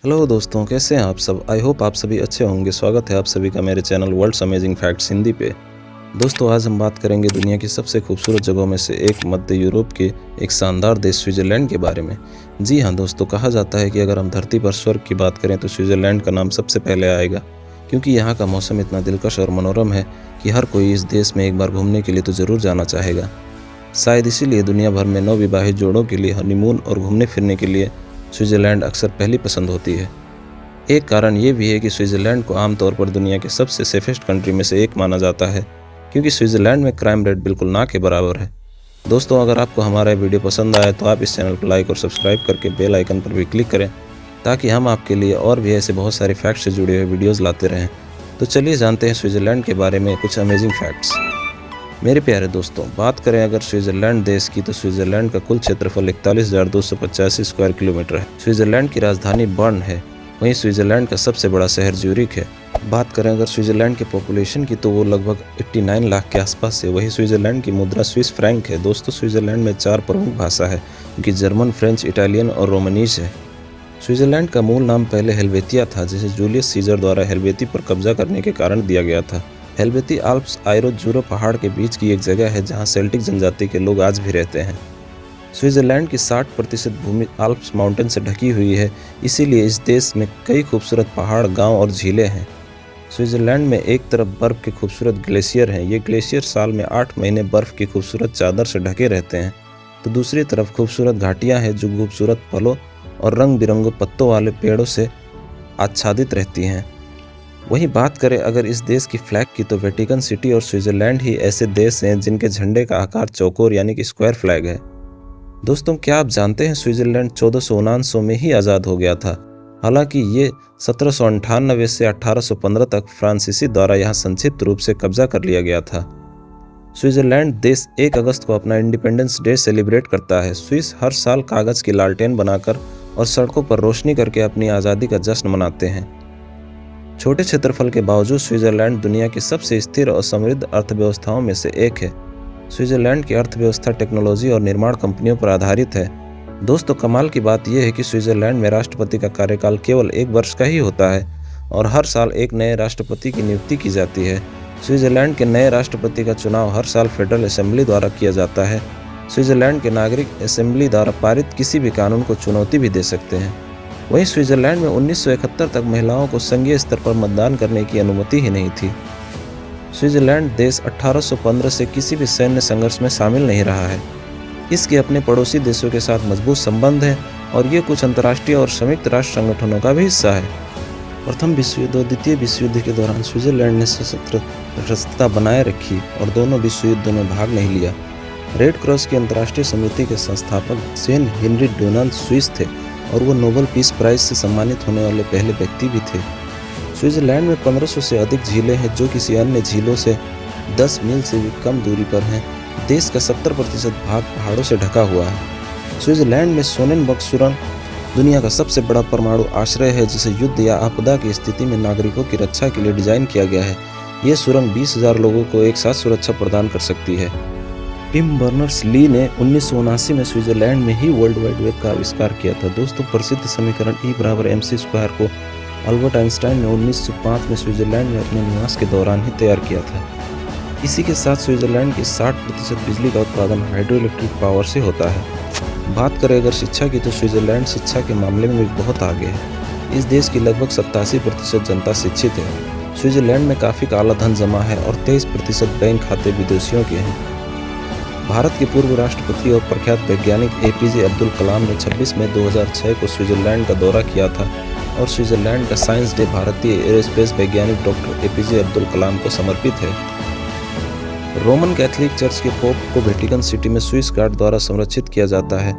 Hello दोस्तों, कैसे हैं आप सब। आई होप आप सभी अच्छे होंगे। स्वागत है आप सभी का मेरे channel world's amazing facts Hindi पे। दोस्तों, आज हम बात करेंगे दुनिया की सबसे खूबसूरत जगहों में से एक मध्य यूरोप के एक शानदार देश स्विट्ज़रलैंड के बारे में। जी हाँ दोस्तों, कहा जाता है कि अगर हम धरती पर स्वर्ग की बात करें तो स्विट्ज़रलैंड का नाम सबसे पहले आएगा, क्योंकि यहाँ का मौसम इतना दिलकश और मनोरम है कि हर कोई इस देश में एक बार घूमने के लिए तो ज़रूर जाना चाहेगा। शायद इसीलिए दुनिया भर में नवविवाहित जोड़ों के लिए हनीमून और घूमने फिरने के लिए स्विट्ज़रलैंड अक्सर पहली पसंद होती है। एक कारण ये भी है कि स्विट्ज़रलैंड को आमतौर पर दुनिया के सबसे सेफेस्ट कंट्री में से एक माना जाता है, क्योंकि स्विट्ज़रलैंड में क्राइम रेट बिल्कुल ना के बराबर है। दोस्तों, अगर आपको हमारा वीडियो पसंद आए तो आप इस चैनल को लाइक और सब्सक्राइब करके बेल आइकन पर भी क्लिक करें, ताकि हम आपके लिए और भी ऐसे बहुत सारे फैक्ट्स से जुड़े हुए वीडियोज़ लाते रहें। तो चलिए जानते हैं स्विट्ज़रलैंड के बारे में कुछ अमेजिंग फैक्ट्स। मेरे प्यारे दोस्तों, बात करें अगर स्विट्ज़रलैंड देश की, तो स्विट्ज़रलैंड का कुल क्षेत्रफल 41,285 स्क्वायर किलोमीटर है। स्विट्ज़रलैंड की राजधानी बर्न है। वहीं स्विट्ज़रलैंड का सबसे बड़ा शहर ज्यूरिख है। बात करें अगर स्विट्ज़रलैंड के पॉपुलेशन की, तो वो लगभग 89 लाख के आसपास है। वहीं स्विट्ज़रलैंड की मुद्रा स्विस फ्रैंक है। दोस्तों, स्विट्ज़रलैंड में 4 प्रमुख भाषा है, जो जर्मन, फ्रेंच, इटालियन और रोमनीज है। स्विट्ज़रलैंड का मूल नाम पहले हेल्वेतिया था, जिसे जूलियस सीजर द्वारा हेल्वेती पर कब्जा करने के कारण दिया गया था। हेल्वेती आल्प्स आयरो-जूरो पहाड़ के बीच की एक जगह है, जहाँ सेल्टिक जनजाति के लोग आज भी रहते हैं। स्विट्ज़रलैंड की 60% भूमि आल्प्स माउंटेन से ढकी हुई है, इसीलिए इस देश में कई खूबसूरत पहाड़, गांव और झीलें हैं। स्विट्ज़रलैंड में एक तरफ बर्फ़ के खूबसूरत ग्लेशियर हैं। ये ग्लेशियर साल में 8 महीने बर्फ़ की खूबसूरत चादर से ढके रहते हैं, तो दूसरी तरफ खूबसूरत घाटियाँ हैं, जो खूबसूरत फलों और रंग बिरंगे पत्तों वाले पेड़ों से आच्छादित रहती हैं। वहीं बात करें अगर इस देश की फ्लैग की, तो वेटिकन सिटी और स्विट्ज़रलैंड ही ऐसे देश हैं जिनके झंडे का आकार चौकोर यानी कि स्क्वायर फ्लैग है। दोस्तों, क्या आप जानते हैं स्विट्ज़रलैंड 1499 में ही आज़ाद हो गया था। हालांकि ये 1798 से 1815 तक फ्रांसीसी द्वारा यहाँ संक्षिप्त रूप से कब्जा कर लिया गया था। स्विट्ज़रलैंड देश 1 अगस्त को अपना इंडिपेंडेंस डे सेलिब्रेट करता है। स्विस हर साल कागज़ की लालटेन बनाकर और सड़कों पर रोशनी करके अपनी आज़ादी का जश्न मनाते हैं। छोटे क्षेत्रफल के बावजूद स्विट्ज़रलैंड दुनिया की सबसे स्थिर और समृद्ध अर्थव्यवस्थाओं में से एक है। स्विट्ज़रलैंड की अर्थव्यवस्था टेक्नोलॉजी और निर्माण कंपनियों पर आधारित है। दोस्तों, कमाल की बात यह है कि स्विट्ज़रलैंड में राष्ट्रपति का कार्यकाल केवल 1 वर्ष का ही होता है और हर साल एक नए राष्ट्रपति की नियुक्ति की जाती है। स्विट्ज़रलैंड के नए राष्ट्रपति का चुनाव हर साल फेडरल असेंबली द्वारा किया जाता है। स्विट्ज़रलैंड के नागरिक असेंबली द्वारा पारित किसी भी कानून को चुनौती भी दे सकते हैं। वहीं स्विट्ज़रलैंड में 1971 तक महिलाओं को संघीय स्तर पर मतदान करने की अनुमति ही नहीं थी। स्विट्ज़रलैंड देश 1815 से किसी भी सैन्य संघर्ष में शामिल नहीं रहा है। इसके अपने पड़ोसी देशों के साथ मजबूत संबंध हैं और ये कुछ अंतर्राष्ट्रीय और संयुक्त राष्ट्र संगठनों का भी हिस्सा है। प्रथम विश्व युद्ध और द्वितीय विश्व युद्ध के दौरान स्विट्ज़रलैंड ने सशस्त्र तटस्थता बनाए रखी और दोनों विश्व युद्धों में भाग नहीं लिया। रेड क्रॉस की अंतर्राष्ट्रीय समिति के संस्थापक सेन हेनरी डोनाल्ड स्विस थे और वो नोबेल पीस प्राइज से सम्मानित होने वाले पहले व्यक्ति भी थे। स्विट्ज़रलैंड में 1500 से अधिक झीलें हैं, जो किसी अन्य झीलों से 10 मील से भी कम दूरी पर हैं। देश का 70% भाग पहाड़ों से ढका हुआ है। स्विट्ज़रलैंड में सोनेनबर्ग सुरंग दुनिया का सबसे बड़ा परमाणु आश्रय है, जिसे युद्ध या आपदा की स्थिति में नागरिकों की रक्षा के लिए डिजाइन किया गया है। ये सुरंग 20,000 लोगों को एक साथ सुरक्षा प्रदान कर सकती है। टिम बर्नर्स-ली ने 1979 में स्विट्ज़रलैंड में ही वर्ल्ड वाइड वेब का आविष्कार किया था। दोस्तों, प्रसिद्ध समीकरण E=mc² को अल्बर्ट आइंस्टाइन ने 1905 में स्विट्ज़रलैंड में अपने निवास के दौरान ही तैयार किया था। इसी के साथ स्विट्ज़रलैंड की 60% बिजली का उत्पादन हाइड्रो इलेक्ट्रिक पावर से होता है। बात करें अगर शिक्षा की, तो स्विट्ज़रलैंड शिक्षा के मामले में भी बहुत आगे है। इस देश की लगभग 87% जनता शिक्षित है। स्विट्ज़रलैंड में काफ़ी काला धन जमा है और 23% बैंक खाते विदेशियों के हैं। भारत के पूर्व राष्ट्रपति और प्रख्यात वैज्ञानिक APJ अब्दुल कलाम ने 26 मई 2006 को स्विट्ज़रलैंड का दौरा किया था और स्विट्ज़रलैंड का साइंस डे भारतीय एरोस्पेस वैज्ञानिक डॉक्टर APJ अब्दुल कलाम को समर्पित है। रोमन कैथोलिक चर्च के पोप को वेटिकन सिटी में स्विस गार्ड द्वारा संरक्षित किया जाता है।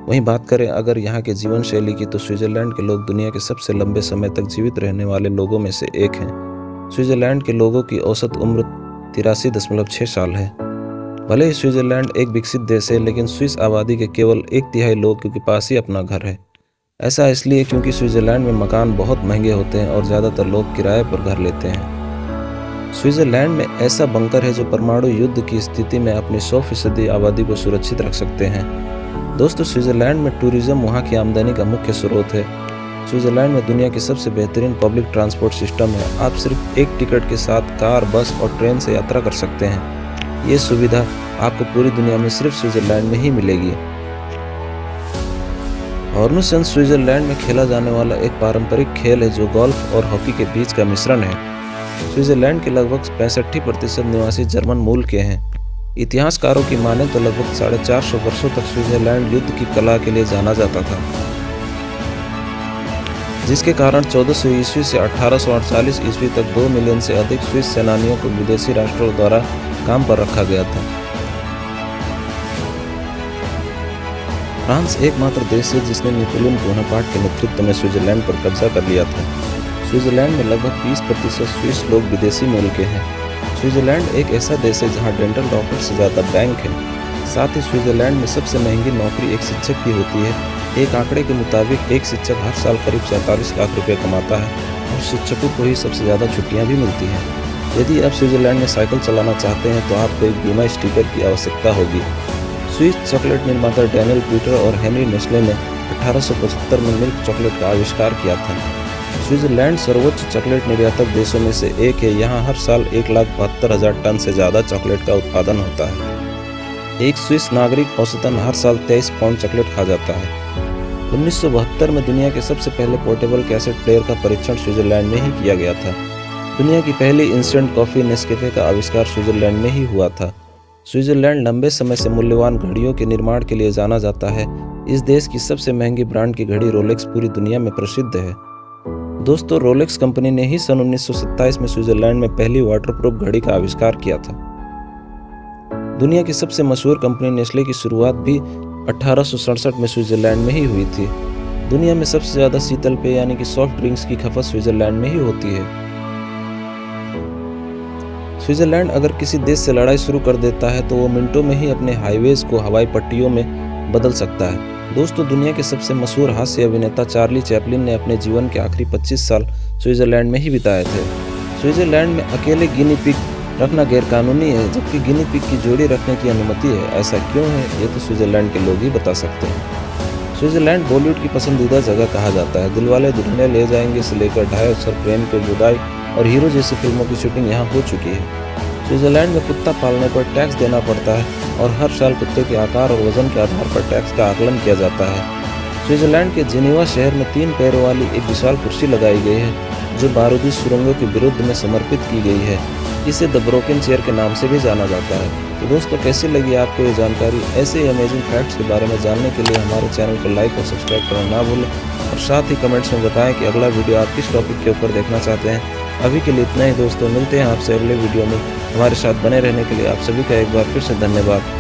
वहीं बात करें अगर यहाँ के जीवन शैली की, तो स्विट्ज़रलैंड के लोग दुनिया के सबसे लंबे समय तक जीवित रहने वाले लोगों में से एक हैं। स्विट्ज़रलैंड के लोगों की औसत उम्र 83.6 साल है। भले ही स्विट्ज़रलैंड एक विकसित देश है, लेकिन स्विस आबादी के केवल 1/3 लोग के पास ही अपना घर है। ऐसा इसलिए क्योंकि स्विट्ज़रलैंड में मकान बहुत महंगे होते हैं और ज़्यादातर लोग किराए पर घर लेते हैं। स्विट्ज़रलैंड में ऐसा बंकर है जो परमाणु युद्ध की स्थिति में अपनी 100% आबादी को सुरक्षित रख सकते हैं। दोस्तों, स्विट्ज़रलैंड में टूरिज़्म वहाँ की आमदनी का मुख्य स्रोत है। स्विट्ज़रलैंड में दुनिया की सबसे बेहतरीन पब्लिक ट्रांसपोर्ट सिस्टम है। आप सिर्फ एक टिकट के साथ कार, बस और ट्रेन से यात्रा कर सकते हैं। ये सुविधा आपको पूरी दुनिया में सिर्फ स्विट्ज़रलैंड में ही मिलेगी। हॉर्नुसेन स्विट्ज़रलैंड में खेला जाने वाला एक पारंपरिक खेल है जो गोल्फ और हॉकी के बीच का मिश्रण है। स्विट्ज़रलैंड के लगभग 65% निवासी जर्मन मूल के हैं। इतिहासकारों की माने तो लगभग 450 वर्षों तक स्विट्ज़रलैंड युद्ध की कला के लिए जाना जाता था, जिसके कारण 1400 ईस्वी से 1848 ईस्वी तक 2 मिलियन से अधिक स्विस सेनानियों को विदेशी राष्ट्रों द्वारा काम पर रखा गया था। फ्रांस एकमात्र देश है जिसने नेपोलियन बोनापार्ट के नेतृत्व में स्विट्ज़रलैंड पर कब्जा कर लिया था। स्विट्ज़रलैंड में लगभग 20% स्विस लोग विदेशी मूल के हैं। स्विट्ज़रलैंड एक ऐसा देश है जहां डेंटल डॉक्टर से ज़्यादा बैंक हैं। साथ ही स्विट्ज़रलैंड में सबसे महंगी नौकरी एक शिक्षक की होती है। एक आंकड़े के मुताबिक एक शिक्षक हर साल करीब 47 लाख रुपए कमाता है और शिक्षकों को ही सबसे ज़्यादा छुट्टियां भी मिलती हैं। यदि आप स्विट्ज़रलैंड में साइकिल चलाना चाहते हैं तो आपको एक बीमा स्टिकर की आवश्यकता होगी। स्विस चॉकलेट निर्माता डैनियल पीटर और हेनरी नेस्ले ने 1875 में मिल्क चॉकलेट का आविष्कार किया था। स्विट्ज़रलैंड सर्वोच्च चॉकलेट निर्यातक देशों में से एक है। यहाँ हर साल 1,72,000 टन से ज़्यादा चॉकलेट का उत्पादन होता है। एक स्विस नागरिक औसतन हर साल 23 पाउंड चॉकलेट खा जाता है। 1972 में दुनिया के सबसे पहले पोर्टेबल कैसेट प्लेयर का परीक्षण स्विट्ज़रलैंड में ही किया गया था। दुनिया की पहली इंस्टेंट कॉफ़ी नेस्कैफे का आविष्कार स्विट्ज़रलैंड में ही हुआ था। स्विट्ज़रलैंड लंबे समय से मूल्यवान घड़ियों के निर्माण के लिए जाना जाता है। इस देश की सबसे महंगी ब्रांड की घड़ी रोलेक्स पूरी दुनिया में प्रसिद्ध है। दोस्तों, रोलेक्स कंपनी ने ही सन 1927 में स्विट्ज़रलैंड में पहली वाटरप्रूफ घड़ी का आविष्कार किया था। दुनिया की सबसे मशहूर कंपनी नेस्ले की शुरुआत भी 1867 में स्विट्ज़रलैंड में ही हुई थी। दुनिया में सबसे ज़्यादा शीतल पेय यानी कि सॉफ्ट ड्रिंक्स की खपत स्विट्ज़रलैंड में ही होती है। स्विट्ज़रलैंड अगर किसी देश से लड़ाई शुरू कर देता है तो वो मिनटों में ही अपने हाईवेज को हवाई पट्टियों में बदल सकता है। दोस्तों, दुनिया के सबसे मशहूर हास्य अभिनेता चार्ली चैपलिन ने अपने जीवन के आखिरी 25 साल स्विट्ज़रलैंड में ही बिताए थे। स्विट्ज़रलैंड में अकेले गिनी पिग रखना गैरकानूनी है, जबकि गिनी पिग की जोड़ी रखने की अनुमति है। ऐसा क्यों है, ये तो स्विट्ज़रलैंड के लोग ही बता सकते हैं। स्विट्ज़रलैंड बॉलीवुड की पसंदीदा जगह कहा जाता है। दिलवाले दुल्हनिया ले जाएंगे से लेकर ढाई अक्षर प्रेम के जुदाई और हीरो जैसी फिल्मों की शूटिंग यहाँ हो चुकी है। स्विट्ज़रलैंड में कुत्ता पालने पर टैक्स देना पड़ता है और हर साल कुत्ते के आकार और वजन के आधार पर टैक्स का आकलन किया जाता है। स्विट्ज़रलैंड के जिनेवा शहर में 3 पैरों वाली एक विशाल कुर्सी लगाई गई है जो बारूदी सुरंगों के विरुद्ध में समर्पित की गई है। इसे द ब्रोकन चेयर के नाम से भी जाना जाता है। तो दोस्तों, कैसी लगी आपको ये जानकारी? ऐसे ही अमेजिंग फैक्ट्स के बारे में जानने के लिए हमारे चैनल को लाइक और सब्सक्राइब करना ना भूलें और साथ ही कमेंट्स में बताएं कि अगला वीडियो आप किस टॉपिक के ऊपर देखना चाहते हैं। अभी के लिए इतना ही दोस्तों, मिलते हैं आपसे अगले वीडियो में। हमारे साथ बने रहने के लिए आप सभी का एक बार फिर से धन्यवाद।